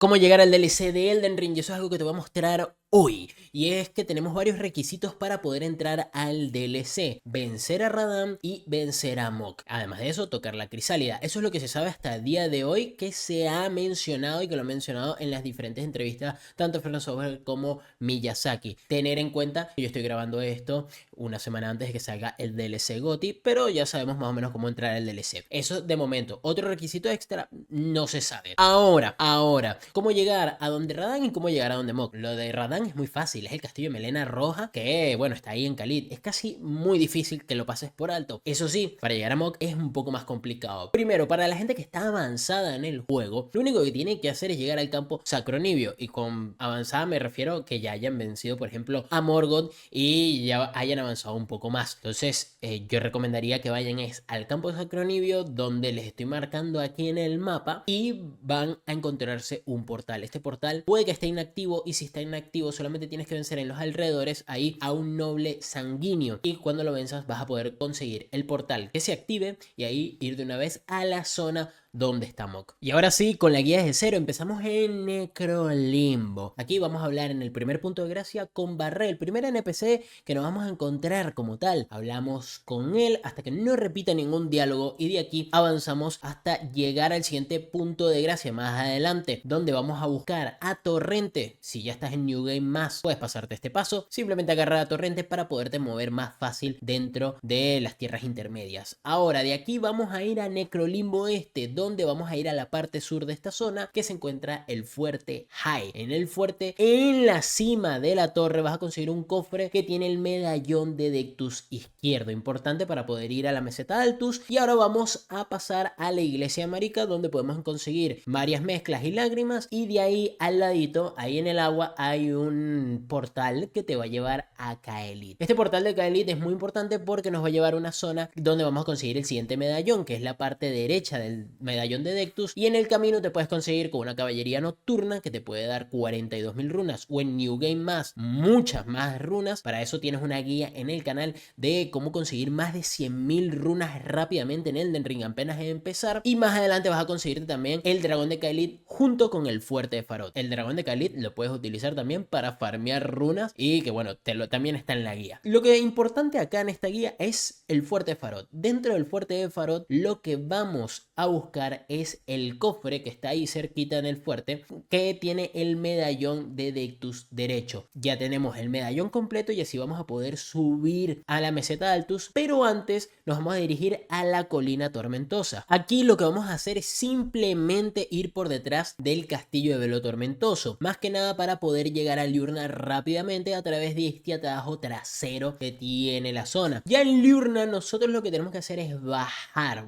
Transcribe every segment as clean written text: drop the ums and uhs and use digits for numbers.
cómo llegar al DLC de Elden Ring, y eso es algo que te voy a mostrar hoy. Y es que tenemos varios requisitos para poder entrar al DLC: vencer a Radahn y vencer a Mok. Además de eso, tocar la crisálida. Eso es lo que se sabe hasta el día de hoy, que se ha mencionado y que lo han mencionado en las diferentes entrevistas, tanto From Software como Miyazaki. Tener en cuenta que yo estoy grabando esto una semana antes de que salga el DLC GOTY, pero ya sabemos más o menos cómo entrar al DLC. Eso de momento. Otro requisito extra no se sabe. Ahora, cómo llegar a donde Radahn y cómo llegar a donde Mok. Lo de Radahn es muy fácil, es el castillo de Melena Roja, que bueno, está ahí en Caelid. Es casi muy difícil que lo pases por alto. Eso sí, para llegar a Mok es un poco más complicado. Primero, para la gente que está avanzada en el juego, lo único que tiene que hacer es llegar al campo Sacronibio. Y con avanzada me refiero que ya hayan vencido, por ejemplo, a Morgoth y ya hayan avanzado un poco más. Entonces, yo recomendaría que vayan al campo Sacronibio, donde les estoy marcando aquí en el mapa, y van a encontrarse un portal. Este portal puede que esté inactivo, y si está inactivo solamente tienes que vencer en los alrededores ahí a un noble sanguíneo, y cuando lo venzas vas a poder conseguir el portal que se active y ahí ir de una vez a la zona donde está Mok. Y ahora sí, con la guía desde cero, empezamos en Necrolimbo. Aquí vamos a hablar en el primer punto de gracia con Barré, el primer NPC que nos vamos a encontrar como tal. Hablamos con él hasta que no repita ningún diálogo, y de aquí avanzamos hasta llegar al siguiente punto de gracia más adelante, donde vamos a buscar a Torrente. Si ya estás en New Game Más, puedes pasarte este paso, simplemente agarrar a Torrente para poderte mover más fácil dentro de las tierras intermedias. Ahora, de aquí vamos a ir a Necrolimbo Este, donde vamos a ir a la parte sur de esta zona, que se encuentra el fuerte High. En el fuerte, en la cima de la torre, vas a conseguir un cofre que tiene el medallón de Dectus izquierdo, importante para poder ir a la meseta Altus. Y ahora vamos a pasar a la iglesia Marika, donde podemos conseguir varias mezclas y lágrimas, y de ahí al ladito, ahí en el agua, hay un portal que te va a llevar a Caelid. Este portal de Caelid es muy importante porque nos va a llevar a una zona donde vamos a conseguir el siguiente medallón, que es la parte derecha del medallón de Dectus, y en el camino te puedes conseguir con una caballería nocturna que te puede dar 42.000 runas, o en New Game Más muchas más runas. Para eso tienes una guía en el canal de cómo conseguir más de 100.000 runas rápidamente en Elden Ring apenas de empezar, y más adelante vas a conseguirte también el dragón de Caelid junto con el fuerte de Farod. El dragón de Caelid lo puedes utilizar también para farmear runas, y que bueno, también está en la guía. Lo que es importante acá en esta guía es el fuerte de Farod. Dentro del fuerte de Farod, lo que vamos a buscar es el cofre que está ahí cerquita en el fuerte, que tiene el medallón de Dectus derecho. Ya tenemos el medallón completo y así vamos a poder subir a la meseta Altus, pero antes nos vamos a dirigir a la colina tormentosa. Aquí lo que vamos a hacer es simplemente ir por detrás del castillo de Velo Tormentoso, más que nada para poder llegar a Liurna rápidamente a través de este atajo trasero que tiene la zona. Ya en Liurna nosotros lo que tenemos que hacer es bajar.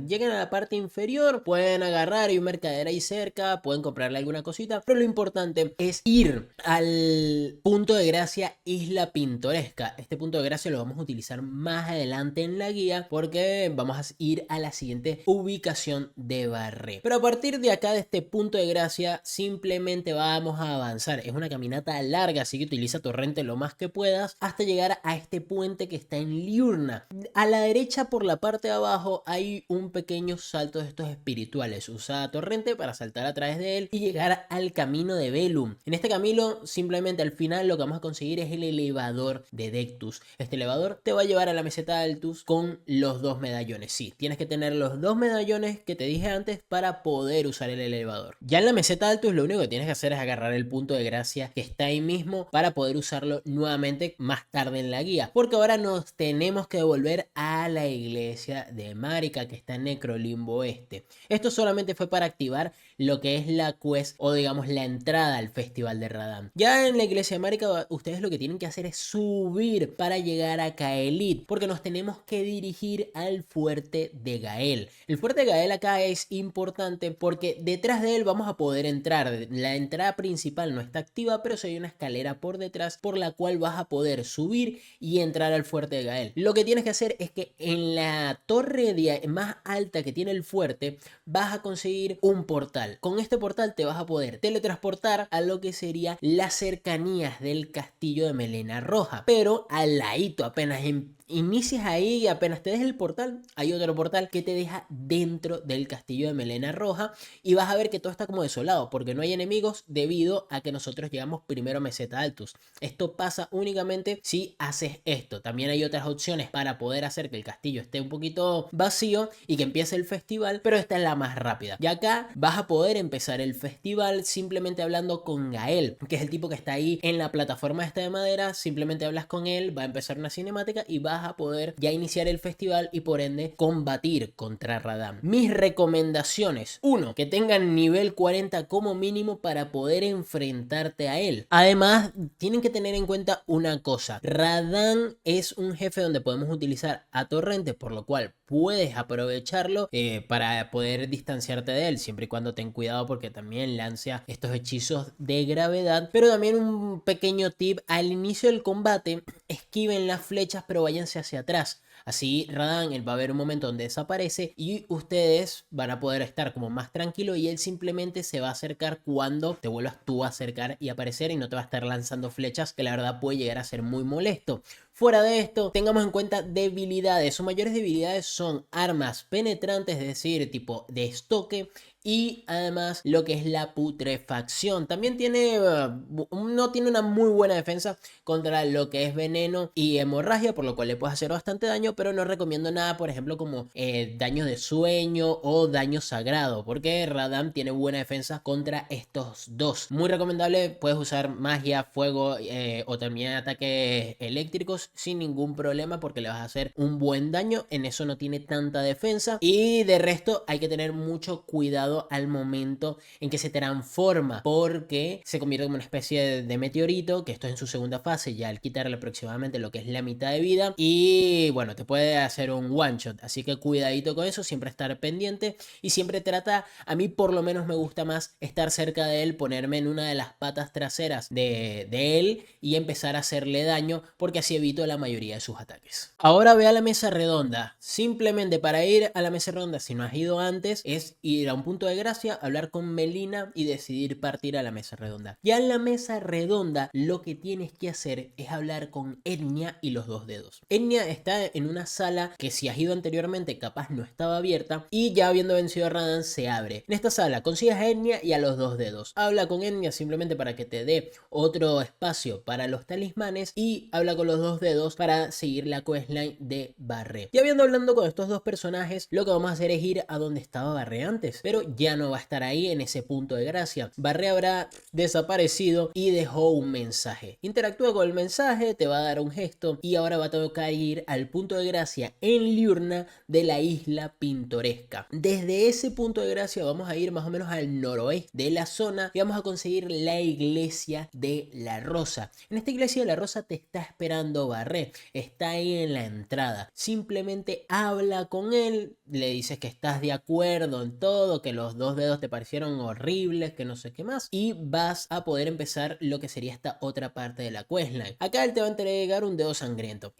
Llegan a la parte inferior, pueden agarrar, hay un mercader ahí cerca, pueden comprarle alguna cosita, pero lo importante es ir al punto de gracia Isla Pintoresca. Este punto de gracia lo vamos a utilizar más adelante en la guía, porque vamos a ir a la siguiente ubicación de Barré. Pero a partir de acá, de este punto de gracia, simplemente vamos a avanzar. Es una caminata larga, así que utiliza Torrente lo más que puedas hasta llegar a este puente que está en Liurna. A la derecha, por la parte de abajo, hay un pequeño salto de estos espirituales. Usa Torrente para saltar a través de él y llegar al camino de Velum. En este camino, simplemente al final lo que vamos a conseguir es el elevador de Dectus. Este elevador te va a llevar a la meseta Altus con los dos medallones. Sí, tienes que tener los dos medallones que te dije antes para poder usar el elevador. Ya en la meseta Altus lo único que tienes que hacer es agarrar el punto de gracia que está ahí mismo para poder usarlo nuevamente más tarde en la guía, porque ahora nos tenemos que devolver a la iglesia de Marika, que está en Necrolimbo Este. Esto solamente fue para activar lo que es la quest, o digamos la entrada al festival de Radahn. Ya en la iglesia de Marika ustedes lo que tienen que hacer es subir para llegar a Caelid, porque nos tenemos que dirigir al fuerte de Gael. El fuerte de Gael acá es importante porque detrás de él vamos a poder entrar. La entrada principal no está activa, pero sí hay una escalera por detrás por la cual vas a poder subir y entrar al fuerte de Gael. Lo que tienes que hacer es que en la torre más alta que tiene el fuerte vas a conseguir un portal. Con este portal te vas a poder teletransportar a lo que sería las cercanías del castillo de Melena Roja, pero al ladito, apenas inicias ahí y apenas te des el portal, hay otro portal que te deja dentro del castillo de Melena Roja y vas a ver que todo está como desolado porque no hay enemigos debido a que nosotros llegamos primero a Meseta Altus. Esto pasa únicamente si haces esto. También hay otras opciones para poder hacer que el castillo esté un poquito vacío y que empiece el festival, pero esta es la más rápida. Y acá vas a poder empezar el festival simplemente hablando con Gael, que es el tipo que está ahí en la plataforma esta de madera. Simplemente hablas con él, va a empezar una cinemática y vas a poder ya iniciar el festival y por ende combatir contra Radahn. Mis recomendaciones: 1. Que tengan nivel 40 como mínimo para poder enfrentarte a él. Además, tienen que tener en cuenta una cosa: Radahn es un jefe donde podemos utilizar a Torrente, por lo cual puedes aprovecharlo para poder distanciarte de él, siempre y cuando ten cuidado porque también lancia estos hechizos de gravedad. Pero también un pequeño tip: al inicio del combate esquiven las flechas pero váyanse hacia atrás. Así Radahn, él va a haber un momento donde desaparece y ustedes van a poder estar como más tranquilo y él simplemente se va a acercar cuando te vuelvas tú a acercar y aparecer, y no te va a estar lanzando flechas, que la verdad puede llegar a ser muy molesto. Fuera de esto, tengamos en cuenta debilidades. Sus mayores debilidades son armas penetrantes, es decir, tipo de estoque, y además lo que es la putrefacción. También tiene, no tiene una muy buena defensa contra lo que es veneno y hemorragia, por lo cual le puedes hacer bastante daño, pero no recomiendo nada, por ejemplo, como daño de sueño o daño sagrado, porque Radahn tiene buena defensa contra estos dos. Muy recomendable, puedes usar magia, fuego o también ataques eléctricos sin ningún problema porque le vas a hacer un buen daño. En eso no tiene tanta defensa, y de resto hay que tener mucho cuidado al momento en que se transforma, porque se convierte como una especie de meteorito, que esto es en su segunda fase, ya al quitarle aproximadamente lo que es la mitad de vida, y bueno, te puede hacer un one shot, así que cuidadito con eso, siempre estar pendiente y siempre trata, a mí por lo menos me gusta más estar cerca de él, ponerme en una de las patas traseras de él y empezar a hacerle daño, porque así evito la mayoría de sus ataques. Ahora ve a la mesa redonda. Simplemente para ir a la mesa redonda, si no has ido antes, es ir a un punto de gracia, hablar con Melina y decidir partir a la mesa redonda. Ya en la mesa redonda lo que tienes que hacer es hablar con Enya y los dos dedos. Enya está en una sala que si has ido anteriormente capaz no estaba abierta, y ya habiendo vencido a Radahn se abre. En esta sala consigues a Enya y a los dos dedos. Habla con Enya simplemente para que te dé otro espacio para los talismanes, y habla con los dos dedos para seguir la questline de Barré. Ya habiendo hablando con estos dos personajes, lo que vamos a hacer es ir a donde estaba Barré antes, pero ya no va a estar ahí en ese punto de gracia. Barré habrá desaparecido y dejó un mensaje. Interactúa con el mensaje, te va a dar un gesto y ahora va a tocar ir al punto de gracia en Liurna de la isla pintoresca. Desde ese punto de gracia vamos a ir más o menos al noroeste de la zona y vamos a conseguir la iglesia de la Rosa. En esta iglesia de la Rosa te está esperando Barré, está ahí en la entrada. Simplemente habla con él, le dices que estás de acuerdo en todo, que los dos dedos te parecieron horribles, que no sé qué más, y vas a poder empezar lo que sería esta otra parte de la questline. Acá él te va a entregar un dedo sangriento.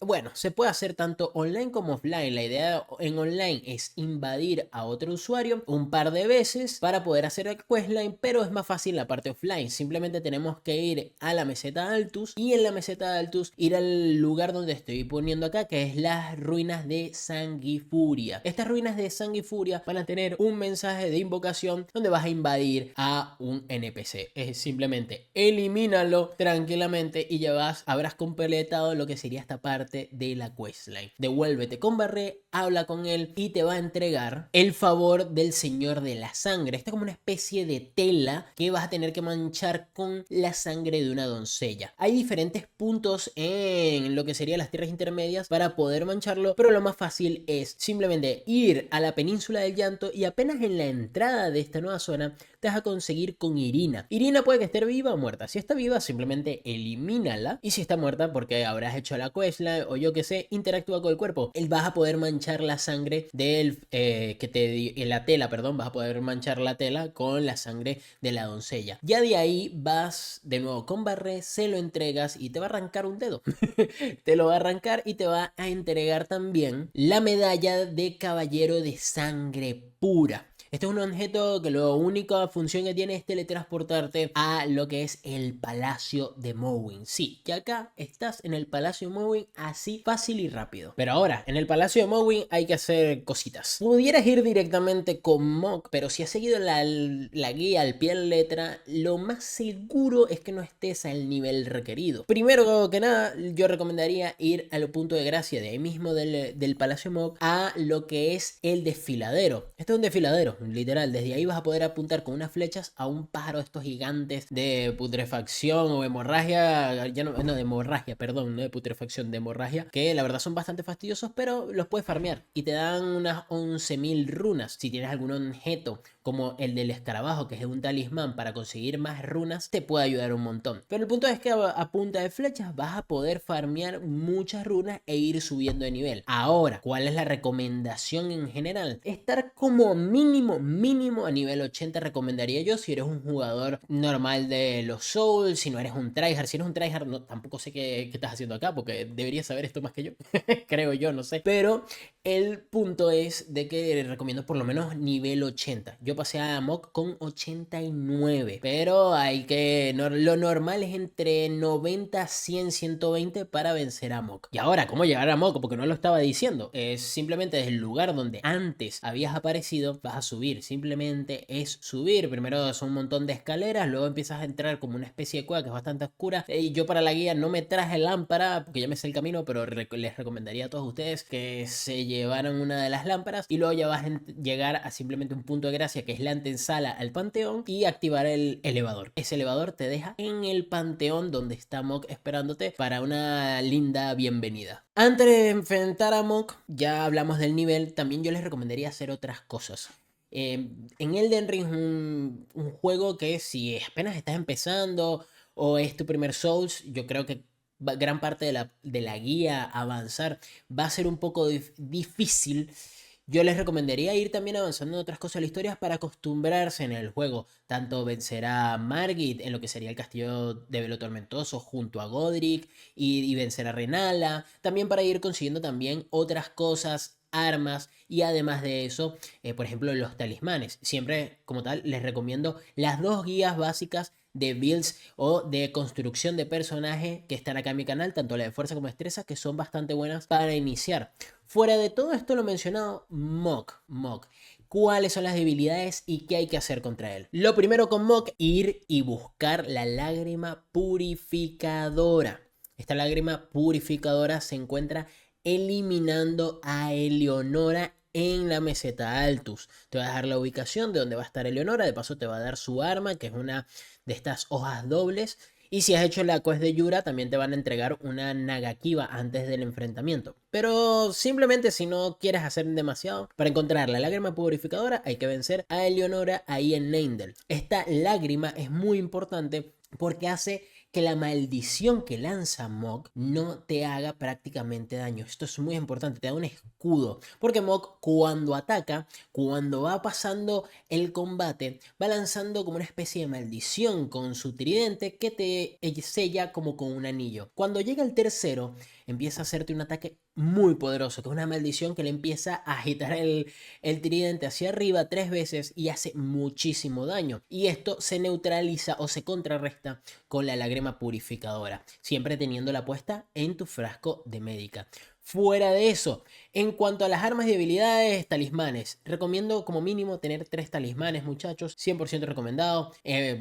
Bueno, se puede hacer tanto online como offline. La idea en online es invadir a otro usuario un par de veces para poder hacer el questline, pero es más fácil la parte offline. Simplemente tenemos que ir a la meseta Altus y en la meseta Altus ir al lugar donde estoy poniendo acá, que es las ruinas de Sanguifuria. Estas ruinas de Sanguifuria van a tener un mensaje de invocación donde vas a invadir a un NPC. Es simplemente elimínalo tranquilamente y ya habrás completado lo que sería esta parte de la questline. Devuélvete con Barré, habla con él y te va a entregar el favor del Señor de la Sangre. Esta es como una especie de tela que vas a tener que manchar con la sangre de una doncella. Hay diferentes puntos en lo que serían las tierras intermedias para poder mancharlo, pero lo más fácil es simplemente ir a la península del llanto y apenas en la entrada de esta nueva zona te vas a conseguir con Irina. Irina puede que esté viva o muerta. Si está viva, simplemente elimínala, y si está muerta, porque habrás hecho la questline o yo que sé, interactúa con el cuerpo. Él vas a poder manchar la sangre del la tela, perdón, vas a poder manchar la tela con la sangre de la doncella. Ya de ahí vas de nuevo con Barré, se lo entregas y te va a arrancar un dedo. Te lo va a arrancar y te va a entregar también la medalla de caballero de sangre pura. Este es un objeto que la única función que tiene es teletransportarte a lo que es el Palacio de Morrowind. Sí, que acá estás en el Palacio de Morrowind así fácil y rápido. Pero ahora, en el Palacio de Morrowind hay que hacer cositas. Pudieras ir directamente con Mog, pero si has seguido la guía al pie de la letra, lo más seguro es que no estés al nivel requerido. Primero que nada, yo recomendaría ir al punto de gracia de ahí mismo del Palacio Mog a lo que es el desfiladero. Este es un desfiladero, literal. Desde ahí vas a poder apuntar con unas flechas a un pájaro de estos gigantes de putrefacción o hemorragia. Ya no, no de hemorragia, perdón, no de putrefacción, de hemorragia. Que la verdad son bastante fastidiosos, pero los puedes farmear. Y te dan unas 11.000 runas. Si tienes algún objeto como el del escarabajo, que es un talismán para conseguir más runas, te puede ayudar un montón. Pero el punto es que a punta de flechas vas a poder farmear muchas runas e ir subiendo de nivel. Ahora, ¿cuál es la recomendación en general? Estar como mínimo a nivel 80 recomendaría yo si eres un jugador normal de los Souls, si no eres un tryhard. Si eres un tryhard, no, tampoco sé qué estás haciendo acá, porque deberías saber esto más que yo. Creo yo, no sé. Pero el punto es de que recomiendo por lo menos nivel 80. Yo pasé a Mog con 89, pero hay que... lo normal es entre 90, 100, 120 para vencer a Mog. Y ahora, ¿cómo llegar a Mog? Porque no lo estaba diciendo. Es simplemente desde el lugar donde antes habías aparecido, vas a subir. Simplemente es subir. Primero son un montón de escaleras, luego empiezas a entrar como una especie de cueva que es bastante oscura. Y yo para la guía no me traje lámpara, porque ya me sé el camino, pero les recomendaría a todos ustedes que se llevaran una de las lámparas y luego ya vas a llegar a simplemente un punto de gracia que es la antesala al panteón y activar el elevador. Ese elevador te deja en el panteón donde está Mog esperándote para una linda bienvenida. Antes de enfrentar a Mog, ya hablamos del nivel, también yo les recomendaría hacer otras cosas. En Elden Ring es un juego que si apenas estás empezando o es tu primer Souls, yo creo que gran parte de la guía a avanzar va a ser un poco difícil. Yo les recomendaría ir también avanzando en otras cosas de la historia para acostumbrarse en el juego. Tanto vencer a Margit en lo que sería el castillo de Velo Tormentoso junto a Godric y vencer a Renala. También para ir consiguiendo también otras cosas, armas y además de eso, por ejemplo, los talismanes. Siempre como tal les recomiendo las dos guías básicas de builds o de construcción de personaje que están acá en mi canal, tanto la de fuerza como destreza, que son bastante buenas para iniciar. Fuera de todo esto lo mencionado, Mog. ¿Cuáles son las debilidades y qué hay que hacer contra él? Lo primero con Mog, ir y buscar la lágrima purificadora. Esta lágrima purificadora se encuentra eliminando a Eleonora en la meseta Altus. Te va a dejar la ubicación de donde va a estar Eleonora. De paso te va a dar su arma, que es una de estas hojas dobles. Y si has hecho la quest de Yura, también te van a entregar una Nagakiba antes del enfrentamiento. Pero simplemente si no quieres hacer demasiado, para encontrar la lágrima purificadora hay que vencer a Eleonora ahí en Neindel. Esta lágrima es muy importante porque hace que la maldición que lanza Mog no te haga prácticamente daño. Esto es muy importante, te da un escudo. Porque Mog cuando ataca, cuando va pasando el combate, va lanzando como una especie de maldición con su tridente que te sella como con un anillo. Cuando llega el tercero, empieza a hacerte un ataque muy poderoso, que es una maldición que le empieza a agitar el tridente hacia arriba 3 veces y hace muchísimo daño. Y esto se neutraliza o se contrarresta con la lágrima purificadora, siempre teniéndola puesta en tu frasco de médica. Fuera de eso, en cuanto a las armas y habilidades, talismanes, recomiendo como mínimo tener 3 talismanes, muchachos, 100% recomendado,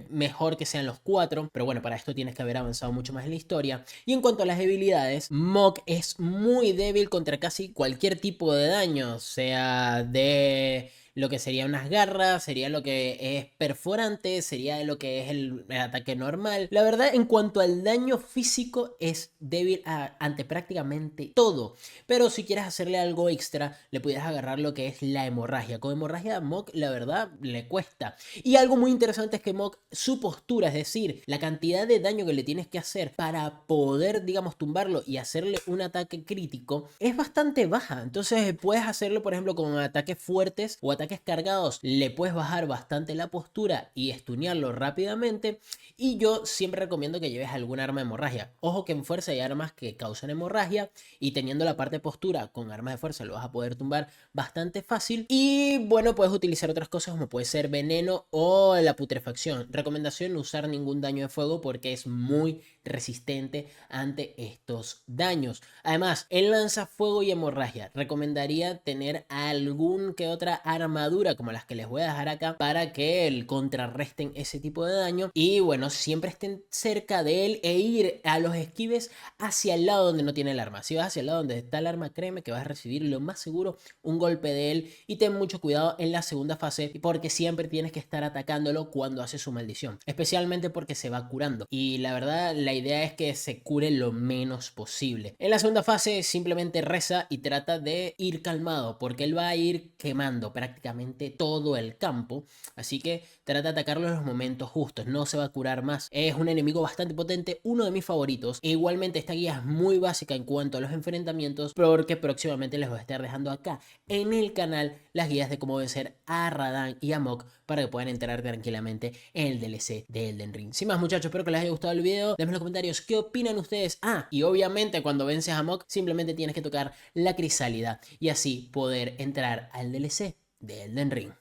mejor que sean los 4, pero bueno, para esto tienes que haber avanzado mucho más en la historia. Y en cuanto a las debilidades, Mog es muy débil contra casi cualquier tipo de daño, sea de lo que sería unas garras, sería lo que es perforante, sería lo que es el ataque normal. La verdad, en cuanto al daño físico, es débil ante prácticamente todo. Pero si quieres hacerle algo extra, le puedes agarrar lo que es la hemorragia. Con hemorragia, Mog, la verdad, le cuesta. Y algo muy interesante es que Mog, su postura, es decir, la cantidad de daño que le tienes que hacer para poder, digamos, tumbarlo y hacerle un ataque crítico, es bastante baja. Entonces puedes hacerlo, por ejemplo, con ataques fuertes o ataques ataques cargados le puedes bajar bastante la postura y estunearlo rápidamente. Y yo siempre recomiendo que lleves algún arma de hemorragia. Ojo que en fuerza hay armas que causan hemorragia y teniendo la parte de postura con armas de fuerza lo vas a poder tumbar bastante fácil. Y bueno, puedes utilizar otras cosas como puede ser veneno o la putrefacción. Recomendación: no usar ningún daño de fuego porque es muy resistente ante estos daños. Además, en lanzafuego y hemorragia recomendaría tener algún que otra armadura como las que les voy a dejar acá para que contrarresten ese tipo de daño. Y bueno, siempre estén cerca de él e ir a los esquives hacia el lado donde no tiene el arma. Si vas hacia el lado donde está el arma, créeme que vas a recibir lo más seguro un golpe de él. Y ten mucho cuidado en la segunda fase porque siempre tienes que estar atacándolo cuando hace su maldición, especialmente porque se va curando. Y la verdad, la idea es que se cure lo menos posible. En la segunda fase simplemente reza y trata de ir calmado porque él va a ir quemando prácticamente todo el campo, así que trata de atacarlo en los momentos justos, no se va a curar más. Es un enemigo bastante potente, uno de mis favoritos, e igualmente esta guía es muy básica en cuanto a los enfrentamientos porque próximamente les voy a estar dejando acá en el canal las guías de cómo vencer a Radahn y a Mog para que puedan entrar tranquilamente en el DLC de Elden Ring. Sin más, muchachos, espero que les haya gustado el video. Déjenme en los comentarios qué opinan ustedes. Y obviamente cuando vences a Mog simplemente tienes que tocar la crisálida y así poder entrar al DLC de Elden Ring.